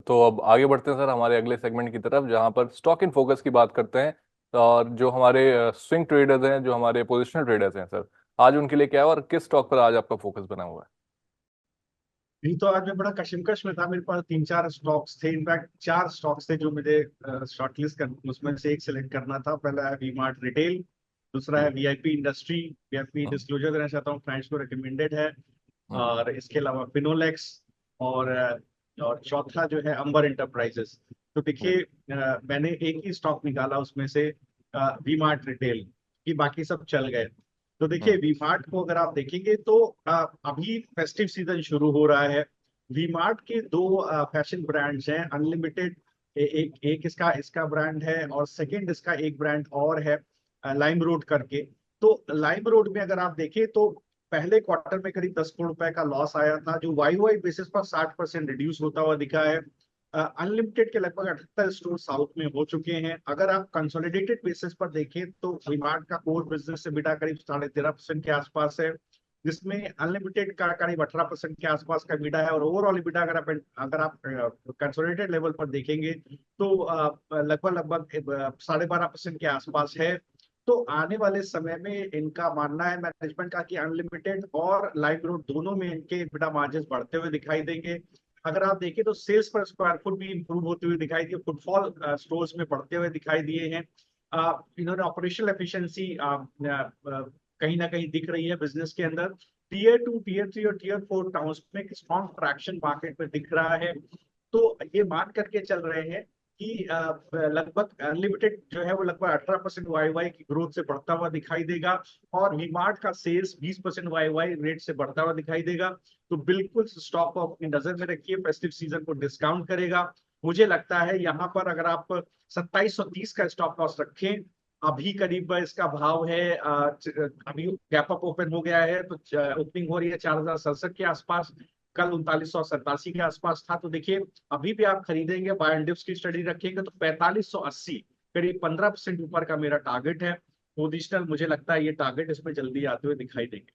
तो अब आगे बढ़ते हैं सर हमारे अगले सेगमेंट की तरफ, जहां पर स्टॉक इन फोकस की बात करते हैं। और जो हमारे स्विंग ट्रेडर्स हैं, जो हमारे पोजिशनल ट्रेडर्स हैं सर, आज उनके लिए क्या है और किस स्टॉक पर आज आपका फोकस बना हुआ है? नहीं तो आज मैं बड़ा कशिमकश में था। मेरे पास तीन चार स्टॉक्स थे, इनफैक्ट चार स्टॉक्स थे जो मुझे शॉर्टलिस्ट कर उसमें से एक सिलेक्ट करना था। पहला है वी मार्ट रिटेल, दूसरा है hmm. VIP industry. VIP hmm. Disclosure देना चाहता हूँ, क्लाइंट्स को रिकमेंडेड है। हम्म। और इसके अलावा फिनोलेक्स और और चौथा जो है अंबर इंटरप्राइजेस। तो हम्म। देखिए, मैंने एक ही स्टॉक निकाला उसमें से, वी मार्ट रिटेल की, बाकी सब चल गए। तो देखिए, हम्म। वी मार्ट को अगर आप देखेंगे तो अभी फेस्टिव सीजन शुरू हो रहा है। वी मार्ट के दो फैशन ब्रांड्स हैं, अनलिमिटेड। एक एक इसका इसका ब्रांड है, और सेकंड इसका एक ब्रांड और है, लाइम रोड करके। तो लाइम रोड में अगर आप देखें तो पहले क्वार्टर में करीब 10 करोड़ रुपए का लॉस आया था, जो वाई वाई बेसिस पर 60% रिड्यूस होता हुआ दिखा है। अनलिमिटेड के लगभग 78 स्टोर साउथ में हो चुके हैं। अगर आप कंसोलिडेटेड बेसिस पर देखें तो वी-मार्ट का कोर बिजनेस से बिटा करीब 13.5% के आसपास है, जिसमें अनलिमिटेड का करीब 18% के आसपास का बिटा है। और ओवरऑल EBITDA अगर आप कंसोलिडेटेड लेवल पर देखेंगे तो लगभग लगभग 12.5% के आसपास है। तो आने वाले समय में इनका मानना है मैनेजमेंट का कि अनलिमिटेड और लाइव रोड दोनों में इनके EBITDA मार्जिन बढ़ते हुए दिखाई देंगे। अगर आप देखें तो सेल्स पर स्क्वायर फुट भी इंप्रूव होते हुए दिखाई दिए, फुटफॉल स्टोर्स में बढ़ते हुए दिखाई दिए हैं। इन्होंने ऑपरेशनल एफिशिएंसी कहीं ना कहीं दिख रही है बिजनेस के अंदर। टीयर 2, टीयर 3 और टीयर 4 टाउन्स में एक स्ट्रॉन्ग ट्रैक्शन मार्केट में दिख रहा है। तो ये मान करके चल रहे हैं कि लगभग अनलिमिटेड जो है वो लगभग 18% वाई वाई की ग्रोथ से बढ़ता हुआ दिखाई देगा। और वीमार्ट का सेल्स 20% वाई वाई रेट से बढ़ता हुआ दिखाई देगा। तो बिल्कुल स्टॉक को अपनी नजर में रखिए, फेस्टिव सीजन को डिस्काउंट करेगा। मुझे लगता है यहाँ पर अगर आप 2730 का स्टॉप लॉस रखें, अभी करीब इसका भाव है, अभी गैप अप ओपन हो गया है तो ओपनिंग हो रही है 4067 के आसपास। कल 3987 के आसपास था। तो देखिए, अभी भी आप खरीदेंगे, बाय एंड डिप्स की स्टडी रखेंगे तो 4580, करीब 15% ऊपर का मेरा टारगेट है। पोजिशनल मुझे लगता है ये टारगेट इसमें जल्दी आते हुए दिखाई देंगे।